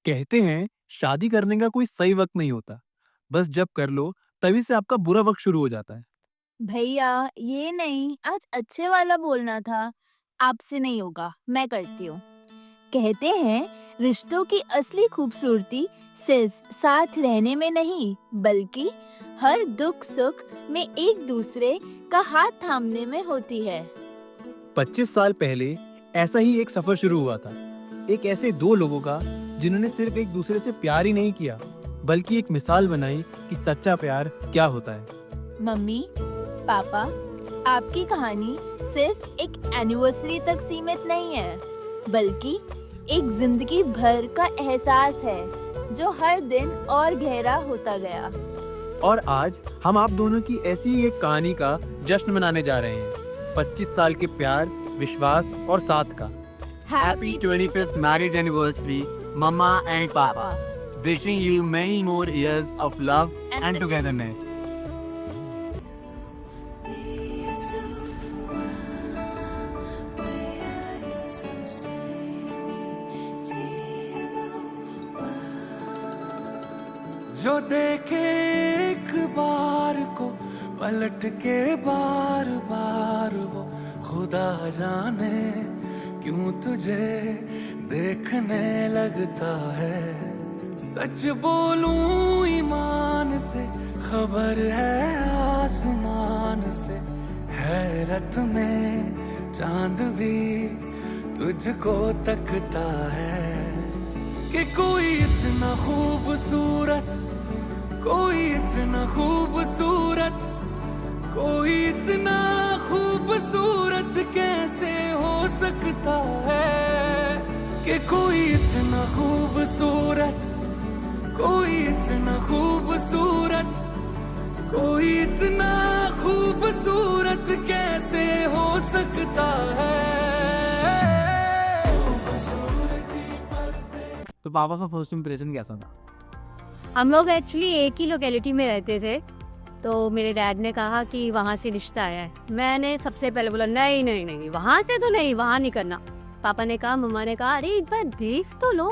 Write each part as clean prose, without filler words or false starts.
कहते हैं शादी करने का कोई सही वक्त नहीं होता, बस जब कर लो तभी से आपका बुरा वक्त शुरू हो जाता है। भैया, ये नहीं, आज अच्छे वाला बोलना था। आपसे नहीं होगा, मैं करती हूँ। कहते हैं रिश्तों की असली खूबसूरती सिर्फ साथ रहने में नहीं, बल्कि हर दुख सुख में एक दूसरे का हाथ थामने में होती है। 25 साल पहले ऐसा ही एक सफर शुरू हुआ था। एक ऐसे दो लोगों का जिन्होंने सिर्फ एक दूसरे से प्यार ही नहीं किया, बल्कि एक मिसाल बनाई कि सच्चा प्यार क्या होता है। मम्मी, पापा, आपकी कहानी सिर्फ एक एनिवर्सरी तक सीमित नहीं है, बल्कि एक जिंदगी भर का एहसास है जो हर दिन और गहरा होता गया। और आज हम आप दोनों की ऐसी ही एक कहानी का जश्न मनाने जा रहे हैं। 25 साल के प्यार, विश्वास और साथ का। Happy 25th marriage anniversary, Mama and Papa. Wishing you many more years of love and togetherness. जो देखे एक बार को पलट के बार बार वो खुदा जाने क्यों तुझे देखने लगता है। सच बोलूं ईमान से खबर है आसमान से, हैरत में चांद भी तुझको तकता है कि कोई इतना खूबसूरत, कोई इतना खूबसूरत, कोई इतना खूबसूरत कैसे हो सकता है कि कोई इतना खूबसूरत, कोई इतना खूबसूरत, कोई इतना खूबसूरत कैसे हो सकता है। तो पापा का फर्स्ट इंप्रेशन कैसा था? हम लोग एक्चुअली एक ही लोकेलिटी में रहते थे, तो मेरे डैड ने कहा कि वहाँ से रिश्ता आया है। मैंने सबसे पहले बोला नहीं नहीं नहीं, वहाँ से तो नहीं, वहाँ नहीं करना। पापा ने कहा, मम्मा ने कहा अरे एक बार देख तो लो।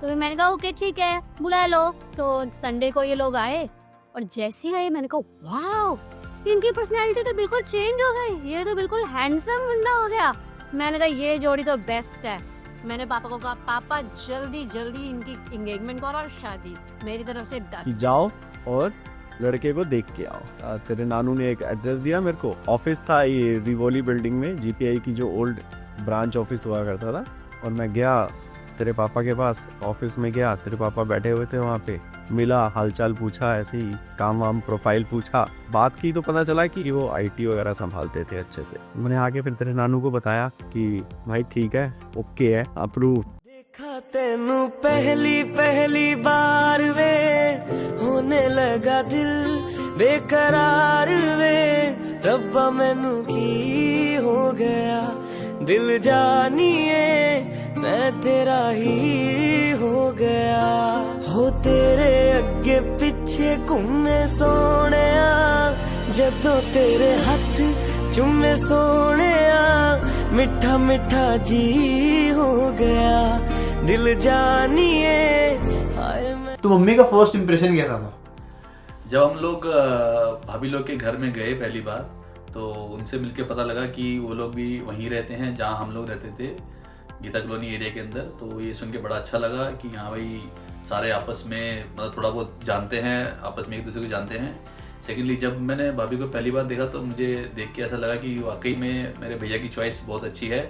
तो मैंने कहा ओके ठीक है, बुला लो। तो संडे को ये लोग आए और जैसे ही आए मैंने कहा वाह, इनकी पर्सनैलिटी तो बिल्कुल चेंज हो गई, ये तो बिल्कुल हैंडसम मुंडा हो गया। मैंने कहा ये जोड़ी तो बेस्ट है। मैंने पापा को कहा पापा जल्दी जल्दी इनकी एंगेजमेंट करो और शादी, मेरी तरफ से डन। कि जाओ और लड़के को देख के आओ। तेरे नानू ने एक एड्रेस दिया मेरे को। ऑफिस था ये रिवोली बिल्डिंग में, जीपीआई की जो ओल्ड ब्रांच ऑफिस हुआ करता था। और मैं गया तेरे पापा के पास, ऑफिस में गया, तेरे पापा बैठे हुए थे वहाँ पे। मिला, हालचाल पूछा, ऐसे ही काम वाम प्रोफाइल पूछा, बात की तो पता चला कि वो आईटी वगैरह संभालते थे अच्छे से। मैंने आके फिर तेरे नानू को बताया कि भाई ठीक है, ओके है, अप्रूव। देखा तेनू पहली पहली बार वे, होने लगा दिल बेकरार वे। रब्बा मैनू की हो गया, दिल जानिए मैं तेरा ही हो गया। हो तेरे अगे पिछे घूमे सोनिया, जदों तेरे हथ चुमे सोनिया, मिठा मिठा जी हो गया, दिल जानिए हाय मैं। तो मम्मी का फर्स्ट इंप्रेशन कैसा था? जब हम लोग भाभी लोग के घर में गए पहली बार, तो उनसे मिलके पता लगा कि वो लोग भी वहीं रहते हैं जहाँ हम लोग रहते थे, गीता कॉलोनी एरिया के अंदर। तो ये सुन के बड़ा अच्छा लगा कि यहाँ भाई सारे आपस में मतलब थोड़ा बहुत जानते हैं, आपस में एक दूसरे को जानते हैं। सेकेंडली जब मैंने भाभी को पहली बार देखा तो मुझे देख के ऐसा लगा कि वाकई में मेरे भैया की चॉइस बहुत अच्छी है।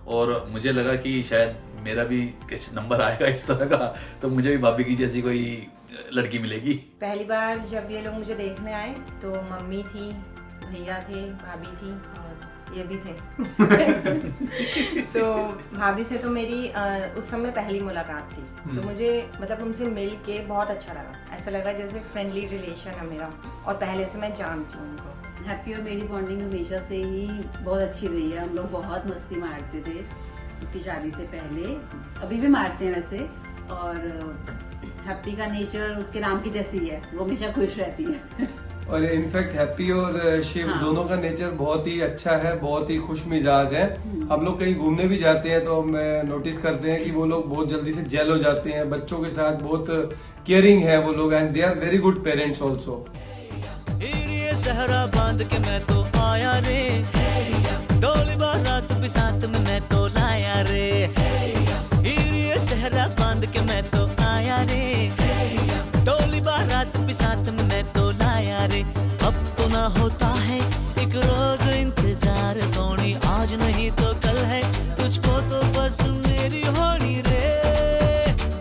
और मुझे लगा कि शायद मेरा भी कुछ नंबर आएगा इस तरह का, तो मुझे भी भाभी की जैसी कोई लड़की मिलेगी। पहली बार जब ये लोग मुझे देखने आए तो मम्मी थी, भैया थे, भाभी थी और ये भी थे। तो भाभी से तो मेरी उस समय पहली मुलाकात थी, तो मुझे मतलब उनसे मिल के बहुत अच्छा लगा। ऐसा लगा जैसे फ्रेंडली रिलेशन है मेरा, और पहले से मैं जानती हूँ उनको। हैप्पी और मेरी बॉन्डिंग हमेशा से ही बहुत अच्छी रही है। हम लोग बहुत मस्ती मारते थे उसकी शादी से पहले, अभी भी मारते हैं वैसे। और हैप्पी का नेचर उसके नाम की जैसी है, वो हमेशा खुश रहती है। और इनफैक्ट हैप्पी और शिव हाँ। दोनों का नेचर बहुत ही अच्छा है, बहुत ही खुश मिजाज है। हम लोग कहीं घूमने भी जाते हैं तो हम नोटिस करते हैं कि वो लोग बहुत जल्दी से जेल हो जाते हैं, बच्चों के साथ बहुत केयरिंग है वो लोग, and they are very good parents also. सहरा बांध के मैं तो आया रे, डोली बारात भी साथ में मैं तो लाया रे, ये सहरा बांध के मैं तो आया रे, डोली बारात भी साथ में मैं तो लाया रे। अब तो ना होता है एक रोज इंतजार सोनी, आज नहीं तो कल है, तुझको तो बस मेरी होनी रे,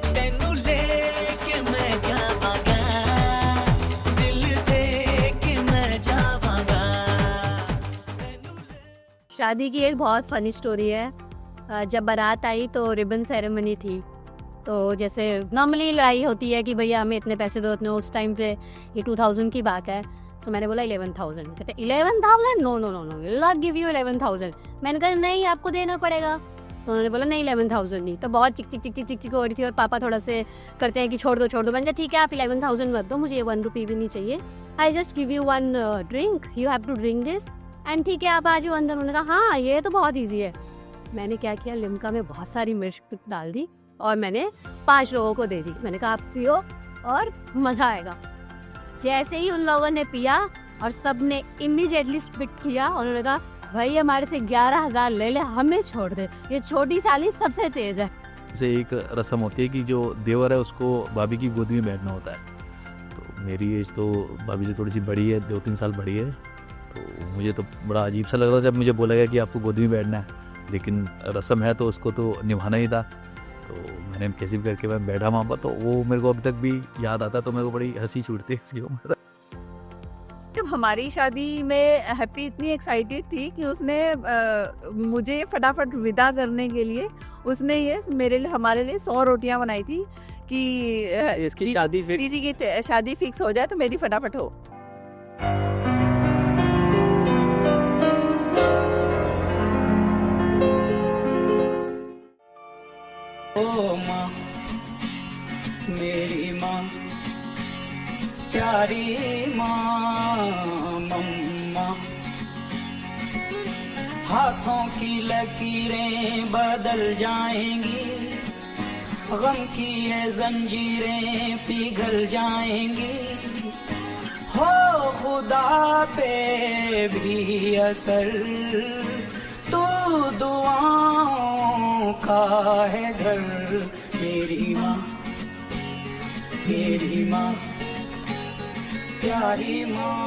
तेनू लेके मैं जावांगा, दिल दे के मैं जावांगा। शादी की एक बहुत फनी स्टोरी है। जब बारात आई तो रिबन सेरेमनी थी, तो जैसे नॉर्मली लड़ाई होती है कि भैया हमें इतने पैसे दो इतने, उस टाइम पे ये 2000 की बात है। तो मैंने बोला 11,000। कहते 11,000? No no no no, will not give you 11,000। मैंने कहा नहीं आपको देना पड़ेगा। तो उन्होंने बोला नहीं 11,000 नहीं। तो बहुत चिक चिक चिक चिक चिक चिक हो रही थी और पापा थोड़ा से करते हैं कि छोड़ दो छोड़ दो। मैंने कहा ठीक है आप 11,000 मत दो, मुझे 1 रुपी भी नहीं चाहिए, I just give you 1 drink, you have to drink this and ठीक है आप आ जाओ अंदर। उन्होंने कहा हाँ ये तो बहुत ईजी है। मैंने क्या किया, लिम्का में बहुत सारी मिर्च डाल दी और मैंने 5 लोगों को दे दी। मैंने कहा आप पियो और मज़ा आएगा। जैसे ही उन लोगों ने पिया और सब ने इमीडिएटली स्पिट किया, उन्होंने कहा भाई हमारे से 11,000 ले ले, हमें छोड़ दे, ये छोटी साली सबसे तेज है। जैसे एक रस्म होती है कि जो देवर है उसको भाभी की गोद में बैठना होता है। तो मेरी एज तो भाभी से थोड़ी सी बड़ी है, 2-3 साल बड़ी है। तो मुझे तो बड़ा अजीब सा लग रहा था जब मुझे बोला गया कि आपको गोद में बैठना है, लेकिन रस्म है तो उसको तो निभाना ही था। तो मैंने कैसे भी करके मैं बैठा वहाँ पर, तो वो मेरे को अभी तक भी याद आता है, तो मेरे को बड़ी हंसी छूटती है इसकी उम्र। जब हमारी शादी में हैप्पी इतनी एक्साइटेड थी कि उसने मुझे फटाफट विदा करने के लिए उसने ये मेरे लिए हमारे लिए 100 रोटियां बनाई थी कि इसकी शादी फिक्स। दीदी की शादी फिक्स हो जाए तो मेरी फटाफट हो। ओ माँ मेरी माँ प्यारी माँ मम्मा, हाथों की लकीरें बदल जाएंगी, गम की ये जंजीरें पिघल जाएंगी, हो खुदा पे भी असर तो दुआओं का है घर। मेरी माँ प्यारी माँ।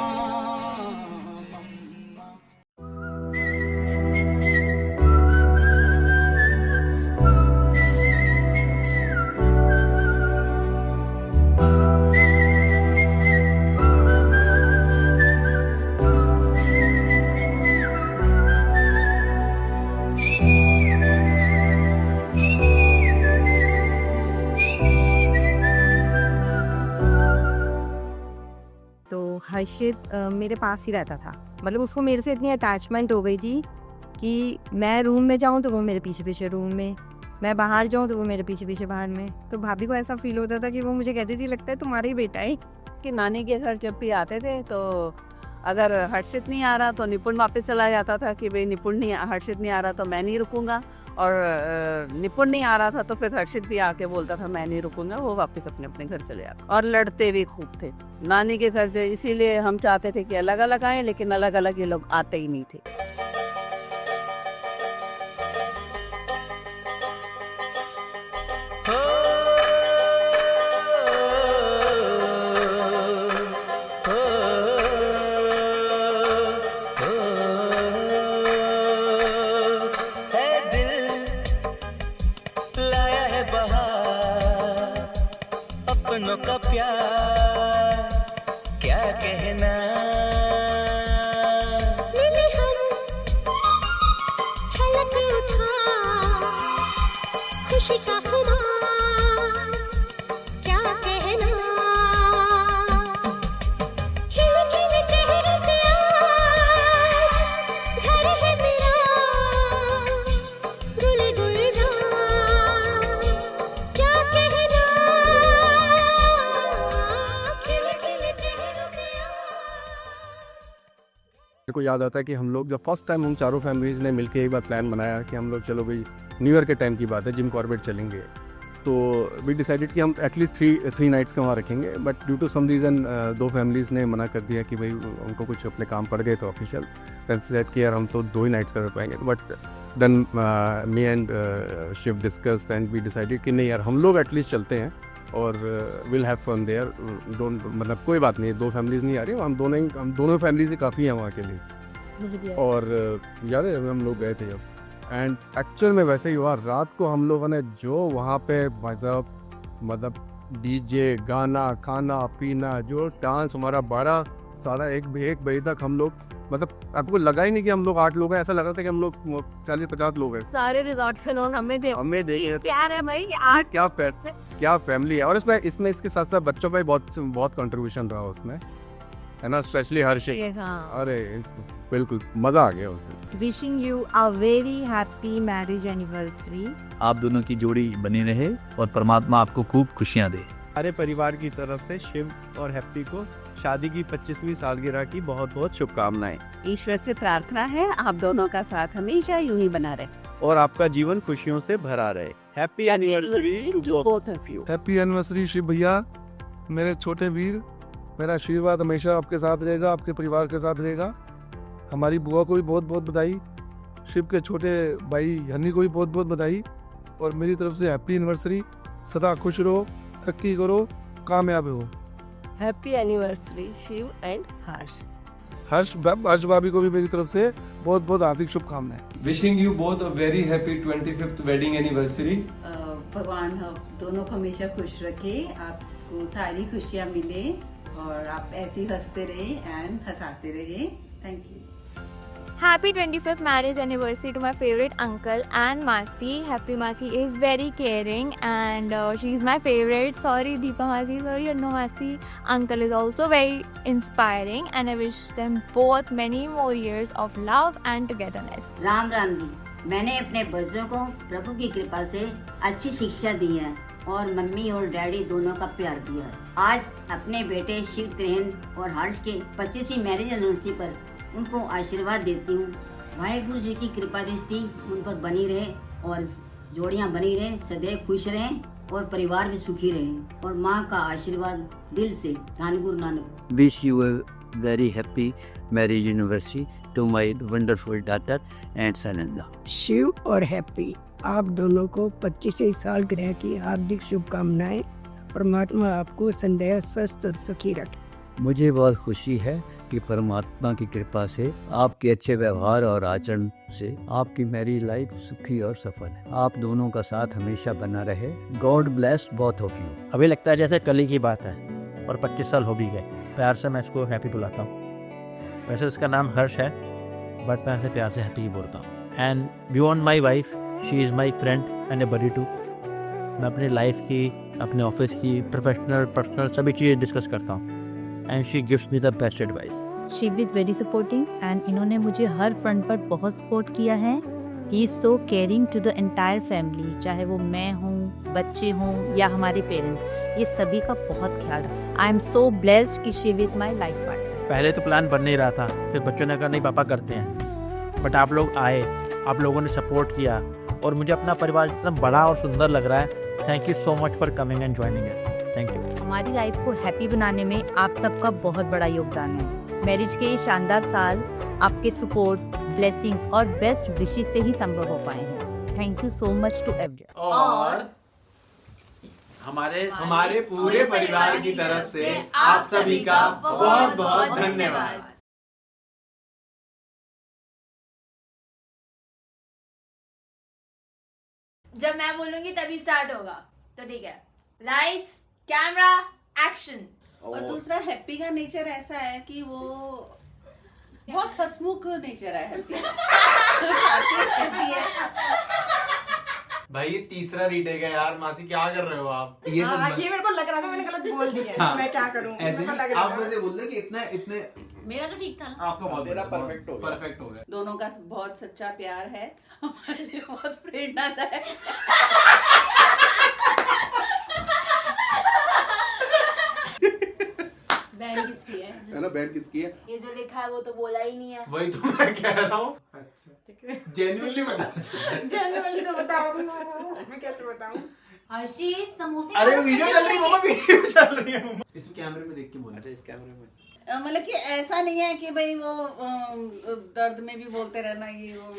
हर्षित मेरे पास ही रहता था, मतलब उसको मेरे से इतनी अटैचमेंट हो गई थी कि मैं रूम में जाऊँ तो वो मेरे पीछे पीछे रूम में, मैं बाहर जाऊँ तो वो मेरे पीछे पीछे बाहर में। तो भाभी को ऐसा फील होता था कि वो मुझे कहती थी लगता है तुम्हारा ही बेटा है। कि नानी के घर जब भी आते थे तो अगर हर्षित नहीं आ रहा तो निपुण वापस चला जाता था कि भाई हर्षित नहीं आ रहा तो मैं नहीं रुकूंगा, और निपुण नहीं आ रहा था तो फिर हर्षित भी आके बोलता था मैं नहीं रुकूंगा, वो वापस अपने अपने घर चले जाते। और लड़ते भी खूब थे नानी के घर से, इसीलिए हम चाहते थे कि अलग अलग आए, लेकिन अलग अलग ये लोग आते ही नहीं थे। अपनों का प्यार क्या कहना, मिले हम छलक उठा खुशी का खुमार क्या कहना, खिलखिले चेहरे से आज घर है मेरा गुल गुलजार क्या कहना। मेरे को याद आता है कि हम लोग जब फर्स्ट टाइम हम चारों फैमिलीज ने मिलकर एक बार प्लान बनाया कि हम लोग चलो भाई न्यू ईयर के टाइम की बात है जिम कॉर्बेट चलेंगे, तो वी डिसाइडेड कि हम एटलीस्ट थ्री नाइट्स का वहाँ रखेंगे। But due to some reason दो फैमिलीज़ ने मना कर दिया कि भाई उनको कुछ अपने काम पड़ गए थे ऑफिशियल, देन सेड कि यार हम तो 2 ही नाइट्स कर पाएंगे। But then me and Shiv discussed and we decided कि नहीं यार हम लोग एटलीस्ट चलते हैं और will have fun there. Don't मतलब कोई बात नहीं, 2 फैमिलीज़ नहीं आ रही, हम दोनों फैमिलीज़ ही काफ़ी हैं वहाँ के लिए। और याद है हम लोग गए थे जब, एंड एक्चुअल में वैसे ही हुआ। रात को हम लोगों ने जो वहाँ पे भाई साहब मतलब डीजे गाना खाना पीना जो डांस हमारा 12 साढ़ा 1 बजे तक हम लोग मतलब आपको लगा ही नहीं कि हम लोग 8 लोग हैं, ऐसा लग रहा था कि हम लोग 40-50 लोग हैं। सारे रिजॉर्ट के लोग हमें दे प्यार है भाई, आठ क्या फैमिली है। और इसमें इसके साथ साथ बच्चों पे बहुत कंट्रीब्यूशन रहा उसमें, है ना, स्पेशली हर्षित। अरे बिल्कुल मजा आ गया उससे। Wishing you a very happy marriage anniversary. आप दोनों की जोड़ी बनी रहे और परमात्मा आपको खूब खुशियाँ दे। हमारे परिवार की तरफ से शिव और हैप्पी को शादी की 25वीं सालगिरह की बहुत बहुत शुभकामनाएं। ईश्वर से प्रार्थना है आप दोनों का साथ हमेशा यूं ही बना रहे और आपका जीवन खुशियों से भरा रहे। Happy anniversary to both of you. Happy anniversary Shiv भैया, मेरे छोटे वीर। मेरा आशीर्वाद हमेशा आपके साथ रहेगा, आपके परिवार के साथ रहेगा। हमारी बुआ को भी बहुत बहुत बधाई, शिव के छोटे भाई हनी को भी बहुत बहुत बधाई, और मेरी तरफ से हैप्पी एनिवर्सरी। सदा खुश रहो, तरक्की करो, कामयाब हो। हैप्पी एनिवर्सरी शिव एंड हर्ष। हर्ष भाभी को भी मेरी तरफ से बहुत बहुत हार्दिक शुभकामनाएं। Wishing you both a very happy 25th wedding anniversary. भगवान हम दोनों को हमेशा खुश रखे, आपको सारी खुशियाँ मिले और आप ऐसे ही हंसते रहे एंड हंसाते रहे। Thank you. Happy 25th marriage anniversary to my favorite uncle and Masi. Happy Masi is very caring and she's my favorite. Sorry Deepa Masi, sorry Anno Masi. Uncle is also very inspiring and I wish them both many more years of love and togetherness. Ram Ram ji. मैंने अपने बच्चों को प्रभु की कृपा से अच्छी शिक्षा दी है और मम्मी और डैडी दोनों का प्यार दिया है। आज अपने बेटे शिव त्रेहन और हर्ष के 25वीं मैरिज एनिवर्सरी पर उनको आशीर्वाद देती हूँ। वाहेगुरु जी की कृपा दृष्टि उन पर बनी रहे और जोड़ियाँ बनी रहे, सदैव खुश रहें और परिवार भी सुखी रहे, और माँ का आशीर्वाद दिल से। धन Guru Nanak. Wish you a very happy marriage anniversary to my wonderful daughter and son-in-law. Shiv और हैप्पी, आप दोनों को 25वीं सालगिरह की हार्दिक शुभकामनाएं। परमात्मा आपको सदैव स्वस्थ और सुखी रखे। मुझे बहुत खुशी है कि परमात्मा की कृपा से आपके अच्छे व्यवहार और आचरण से आपकी मैरिज लाइफ सुखी और सफल है। आप दोनों का साथ हमेशा बना रहे। God bless both of you. अभी लगता है जैसे कल ही की बात है और 25 साल हो भी गए। प्यार से मैं इसको हैप्पी बुलाता हूँ। वैसे इसका नाम हर्ष है बट मैं इसे प्यार से हैप्पी ही बोलता हूँ। And beyond my wife she is my friend and a buddy too. मैं अपनी लाइफ की, अपने ऑफिस की, प्रोफेशनल पर्सनल सभी चीज़ें डिस्कस करता हूँ। And she gives me the best advice. She is very supporting and इन्होंने मुझे हर फ्रंट पर बहुत सपोर्ट किया है। He is so caring to the entire family, चाहे वो मैं हूँ, बच्चे हों या हमारे पेरेंट, ये सभी का बहुत ख्याल रखा। I am so blessed कि she is my life partner। पहले तो प्लान बन नहीं रहा था, फिर बच्चों ने कहा नहीं पापा करते हैं, बट आप लोग आए, आप लोगों ने सपोर्ट किया और मुझे अपना परिवार जितना बड़ा और सुंदर लग रहा है। Thank you so much for coming and joining us. Thank you. हमारी लाइफ को हैप्पी बनाने में आप सबका बहुत बड़ा योगदान है। मैरिज के ये शानदार साल आपके सपोर्ट, ब्लेसिंग्स और बेस्ट विशेस से ही संभव हो पाए हैं। Thank you so much to everyone. और हमारे पूरे परिवार की तरफ से आप सभी का बहुत बहुत धन्यवाद। जब मैं बोलूंगी तभी स्टार्ट होगा, तो ठीक है। Lights, camera, action. और दूसरा हैप्पी का नेचर ऐसा है कि वो बहुत हंसमुख नेचर है हैप्पी भाई ये तीसरा रीटेक है यार। मासी क्या कर रहे हो आप? ये मेरे को लग रहा था मैंने गलत बोल दिया। हाँ, मैं क्या करूं? आप वैसे बोल रहे कि इतने मेरा तो ठीक था ना। आपका बहुत परफेक्ट हो गया। दोनों का बहुत सच्चा प्यार है, हमारे लिए बहुत प्रेरणादायक है। बैंड किसकी है? है ना, बैंड किसकी है? ये जो लिखा है वो तो बोला ही नहीं है। वही तो मैं कह रहा हूँ। जेन्युइनली बता। जनरली तो बता रही हूँ, मैं कैसे बताऊँ? हर्षित समोसे अरे वीडियो चल रही है मम्मा, वीडियो चल रही है मम्मा। इस कैमरे में देख के बोल। अच्छा, इस कैमरे में मतलब कि ऐसा नहीं है कि भाई वो दर्द में भी बोलते रहना ये वो,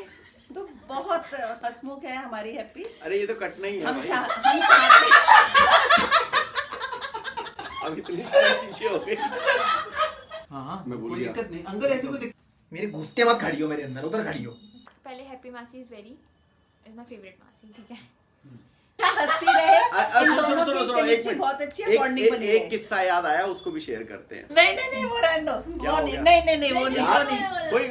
तो बहुत हंसमुख है हमारी हैप्पी। अरे ये तो कटना ही है हम भाई। हम चाहते अब इतनी सारी चीजें हो गई। हाँ मैं भूल कोई गया। दिक्कत नहीं अंकल, ऐसी कोई दिक्कत मेरे घुस के मत खड़ी हो मेरे अंदर, उधर खड़ी हो। पहले हैप्पी मासी इज माय फेवरेट मासी, ठीक है। हंसती रहे। इन सुनो दोनों सुनो की सुनो, एक chemistry मिनट। बहुत अच्छी है, बॉन्डिंग बनी है। एक किस्सा याद आया, उसको भी शेयर करते हैं। नहीं नहीं नहीं, वो रहने दो। क्या वो हो नहीं गया? नहीं वो नहीं, वो नहीं। कोई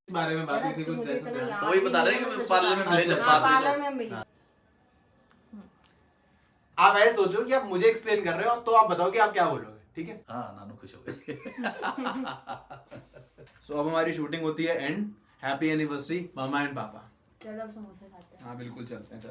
इस बारे में बात थी कुछ ऐसा था। तो वही बता रहे हैं कि पार्लर में मिले जब हाँ, बात हुई पार्लर तो। में मिली। आप ऐसे सोचो कि आप मुझे एक्सप्लेन कर रहे हो, तो आप बताओ कि आप क्या बोलोगे, ठीक है? हाँ, नानू खुश हो गए। सो अब हमारी शूटिंग होती है and. Happy anniversary mama and पापा। चलो अब समोसे खाते हैं। हाँ बिल्कुल, चलते हैं। चल